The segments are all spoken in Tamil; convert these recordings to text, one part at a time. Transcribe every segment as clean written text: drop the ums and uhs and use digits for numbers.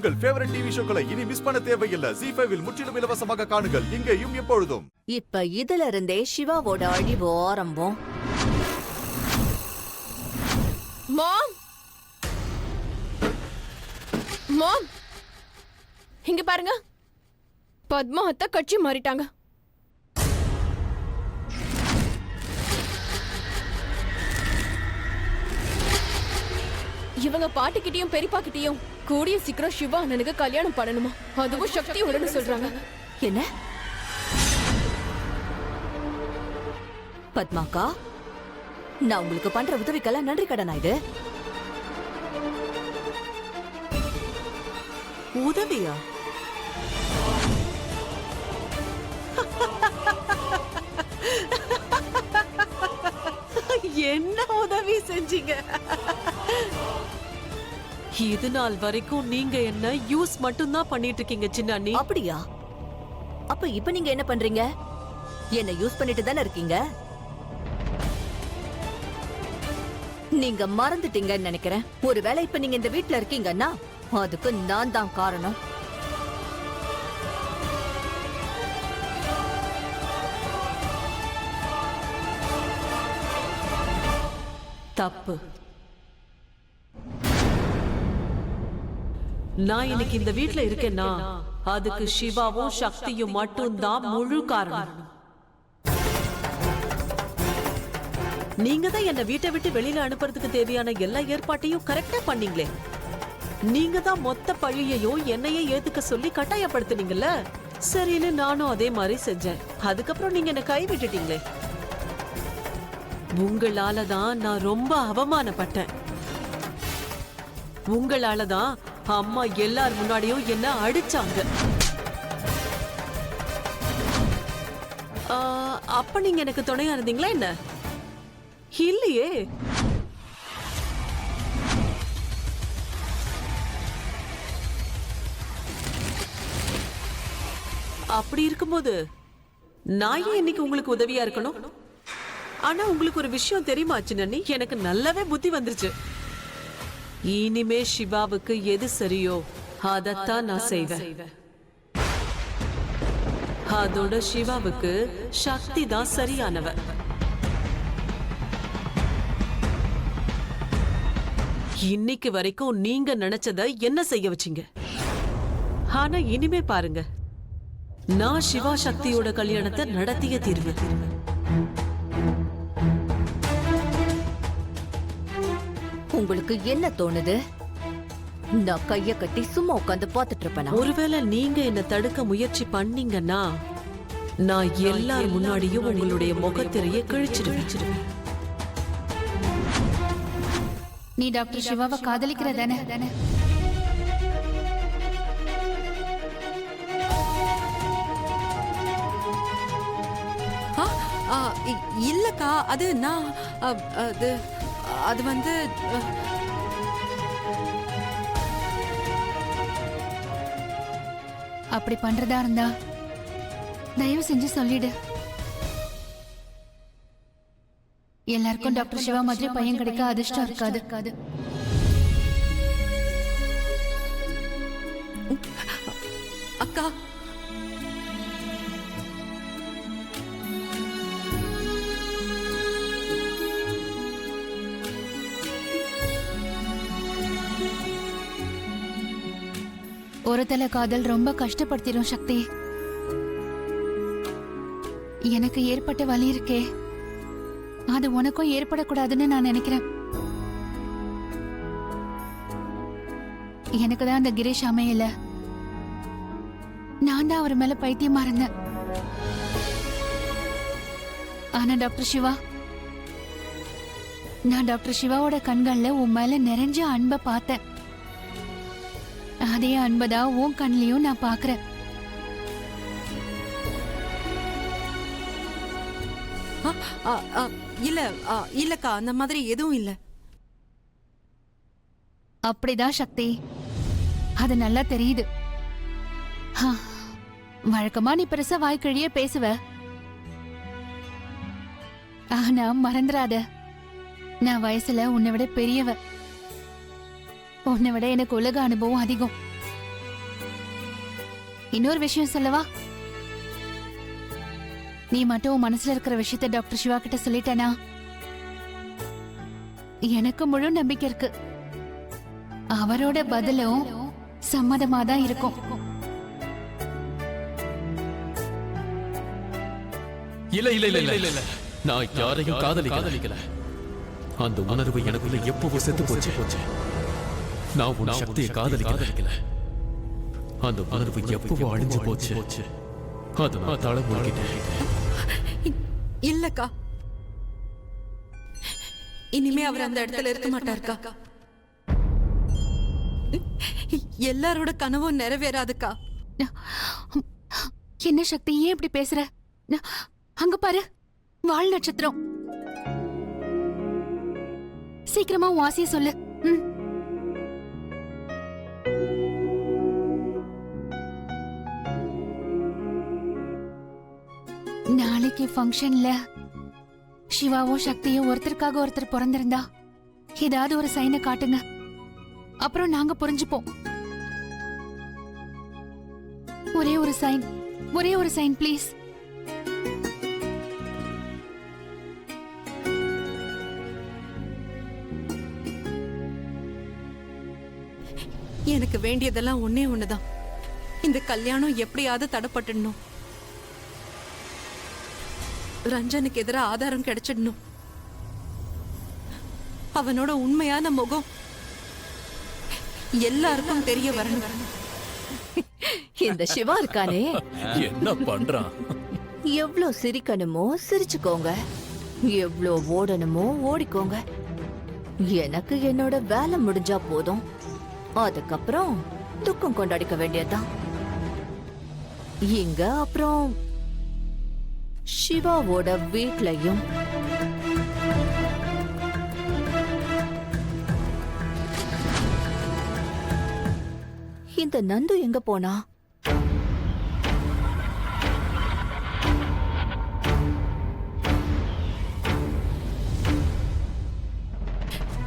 உங்கள் ஃபேவரட் டிவி ஷோக்களை இனி மிஸ் பண்ண தேவையில்லை. ஜீ5 இல் முற்றிலும் இலவசமாக காணுங்கள். இங்கேயும் எப்பொழுதும். இப்ப இதுல இருந்தே சிவாவோட அழிவு ஆரம்பம். மாம், மாம், இங்க பாருங்க. பத்மா அத்தை கட்சி மாறிட்டாங்க. இவங்க பாட்டுக்கிட்டையும் பெரியப்பா கிட்டையும் கூடிய சீக்கிரம் சிவா அண்ணனுக்கு கல்யாணம் பண்ணணுமா, அதுவும் சக்தியோட சொல்றாங்க. என்ன பத்மாக்கா, நான் உங்களுக்கு பண்ற உதவிக்கெல்லாம் நன்றி கடனா இது? உதவியா? என்ன உதவி செஞ்சீங்க? இது நாள் வரைக்கும் நீங்க என்ன யூஸ் மட்டும் தான் பண்ணிட்டு இருக்கீங்க சின்ன அண்ணி. அப்படியா? அப்ப இப்ப நீங்க என்ன பண்றீங்க? என்ன யூஸ் பண்ணிட்டு தானே இருக்கீங்க. நீங்க மறந்துட்டீங்கன்னு நினைக்கிறேன். ஒருவேளை இப்ப நீங்க இந்த வீட்ல இருக்கீங்கன்னா அதுக்கு நான் தான் காரணம். தப்பு. நான் இன்னைக்கு இந்த வீட்ல இருக்கேன்னா அதுக்கு சிவாவும் சக்தியும் மட்டும் தான் முழு காரணம். நீங்க தான் என்ன வீட்டை விட்டு வெளியில அனுப்புறதுக்கு தேவையான எல்லா ஏற்பாட்டையும் கரெக்டா பண்ணீங்களே. நீங்க தான் மொத்த பழியையும் என்னையே ஏத்துக்க சொல்லி கட்டாயப்படுத்துனீங்கல்ல. சரின்னு நானும் அதே மாதிரி செஞ்சேன். அதுக்கப்புறம் நீங்க என்ன கை விட்டுட்டீங்களே. உங்களால தான் நான் ரொம்ப அவமானப்பட்டேன். உங்களால தான் அம்மா எல்லார் முன்னாடியும் என்ன அடிச்சாங்க. அப்ப நீங்க எனக்கு துணையா இருந்தீங்களா என்ன? இல்லையே. அப்படி இருக்கும்போது நான் ஏன் இன்னைக்கு உங்களுக்கு உதவியா இருக்கணும்? ஆனா உங்களுக்கு ஒரு விஷயம் தெரியுமா சின்னண்ணி? எனக்கு நல்லாவே புத்தி வந்துருச்சு. இனிமே சிவாவுக்கு எது சரியோ அதத்தான் நான் செய்வேன். அதோட சிவாவுக்கு சக்தி தான் சரியானவ. இன்னைக்கு வரைக்கும் நீங்க நினைச்சத என்ன செய்ய வச்சீங்க. ஆனா இனிமே பாருங்க, நான் சிவா சக்தியோட கல்யாணத்தை நடத்திய தீர்வு. உங்களுக்கு என்ன தோணுது? நான் கைய கட்டி சும்மா உட்காந்து பாத்துட்டு இருப்பேன். ஒருவேளை நீங்க என்ன தடுக்க முயற்சி பண்ணீங்கன்னா நான் எல்லார் முன்னாடியும் உங்களுடைய முகத்திரையை கிழிச்சிடுவேன். நீ டாக்டர் சிவாவை காதலிக்கிற தானே? இல்லக்கா, அது நான் அது வந்து அப்படி பண்றதா இருந்தா தயவு செஞ்சு சொல்லிடு. எல்லாருக்கும் டாக்டர் சிவா மாதிரி பையன் கிடைக்க அதிர்ஷ்டம் இருக்காது. அக்கா, ஒரு தலை காதல் ரொம்ப கஷ்டப்படுத்திடும் சக்தி. எனக்கு ஏற்பட்ட வலி இருக்கே, அது உனக்கும் ஏற்படக்கூடாதுன்னு நான் நினைக்கிறேன். எனக்கு தான் அந்த கிரீஷ் அமையல. நான் தான் அவர் மேல பைத்தியமா இருந்தேன். ஆனா டாக்டர் சிவா, நான் டாக்டர் சிவாவோட கண்கள்ல உன் மேல நிறைஞ்ச அன்பை பார்த்தேன். அதே அன்பதான் உன் கண்லயும் நான் பாக்குறேன். இல்லக்கா, அந்த மாதிரி எதுவும் இல்ல. அப்படிதான் சக்தி, அது நல்லா தெரியுது. வழக்கமா நீ பெருசா வாய்க்கழிய பேசுவ. ஆனா மறந்துடாத, நான் வயசுல உன்னை விட பெரியவ. உன்னை விட எனக்கு உலக அனுபவம் அதிகம். இன்னொரு விஷயம் சொல்லவா? நீ மட்டும் உன் மனசுல இருக்கிற விஷயத்த டாக்டர் சிவா கிட்ட சொல்லிட்டேனா எனக்கு முழு நம்பிக்கை இருக்கு. அவரோட பதிலும் சம்மதமா தான் இருக்கும். இல்ல இல்ல இல்ல இல்ல இல்ல நான் யாரையும் காதலிக்கல. அந்த உணர்வு எனக்குள்ள எப்பவோ செத்து போச்சு. நான் உன் சக்தியை காதலிக்கல. அந்த உணர்வு எப்பவோ அழிஞ்சு போச்சு. அது நான் தலை முழுகிட்டேன். இல்லக்கா, இனிமே அவர் அந்த இடத்துல இருக்க மாட்டாருக்கா. எல்லாரோட கனவும் நிறைவேறாதுக்கா. என்ன சக்தி, ஏன் இப்படி பேசுற? அங்க பாரு, வால் நட்சத்திரம். சீக்கிரமா உன் ஆசைய சொல்லு. நாளைக்கு ஃபங்க்ஷன்ல சிவாவும் சக்தியும் ஒருத்தருக்காக ஒருத்தர் பிறந்திருந்தா ஏதாவது ஒரு சைனை காட்டுங்க, அப்புறம் நாங்க புரிஞ்சுப்போம். ஒரே ஒரு சைன் ப்ளீஸ். எனக்கு வேண்டியதெல்லாம் ஒன்னே ஒண்ணுதான். இந்த கல்யாணம் எப்படியாவது தடைப்பட்டுடணும். ரஞ்சனுக்கு எதிராக ஆதாரம் கிடைச்சிடணும். அவனோட உண்மையான முகம் எல்லாருக்கும் தெரிய வரணும். இந்த சிவா இருக்கானே, என்ன பண்றான்? எவ்ளோ சிரிக்கணுமோ சிரிச்சுக்கோங்க, எவ்ளோ ஓடணுமோ ஓடிக்கோங்க. எனக்கு என்னோட வேலை முடிஞ்சா போதும். அதுக்கப்புறம் துக்கம் கொண்டாடிக்க வேண்டியதுதான். இங்க அப்புறம் சிவாவோட வீட்லயும் இந்த நந்து எங்க போனா?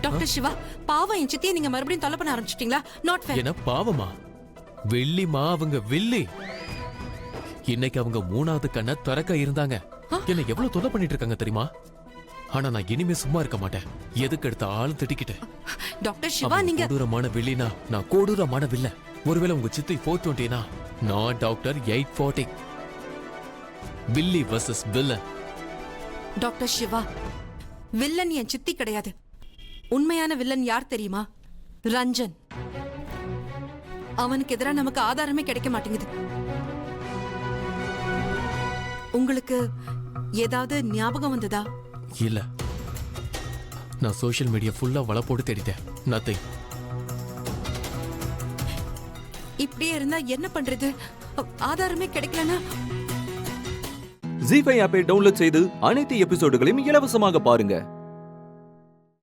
டாக்டர் சிவா, பாவம் என் சித்தியை நீங்க மறுபடியும் தொலை பண்ண ஆரம்பிச்சிட்டீங்களா? Not fair. என்ன பாவமா? வெள்ளிமா அவங்க வில்லி. இன்னைக்கு அவங்க 3வது கண்ணை திறக்க இருந்தாங்க. என்ன எவ்வளவு தொலை பண்ணிட்டு இருக்காங்க தெரியுமா? ஆனா நான் இனிமே சும்மா இருக்க மாட்டேன். எதுக்கு எடுத்த ஆளும் திட்டிக்கிட்டேன். டாக்டர் சிவா, நீங்க கொடூரமான வில்லினா நான் கொடூரமான வில்ல. ஒருவேளை உங்க சித்தி 420னா நான் டாக்டர் 840. வில்லி versus villain. Doctor Siva, villain என் சித்தி கிடையாது. உண்மையான வில்லன் யார் தெரியுமா? ரஞ்சன். அவனுக்கு எதிராக நமக்கு ஆதாரமே கிடைக்க மாட்டேங்குது. உங்களுக்கு ஏதாவது ஞாபகம் வந்ததா? இல்ல, நான் சோஷியல் மீடியா ஃபுல்லா வலை போட்டு தேடிட்டேன். நத்திங். இப்படியே இருந்தா என்ன பண்றது? ஆதாரமே கிடைக்கலனா? ஜீ5 ஆப்பை டவுன்லோட் செய்து அனைத்து எபிசோடுகளையும் இலவசமாக பாருங்க.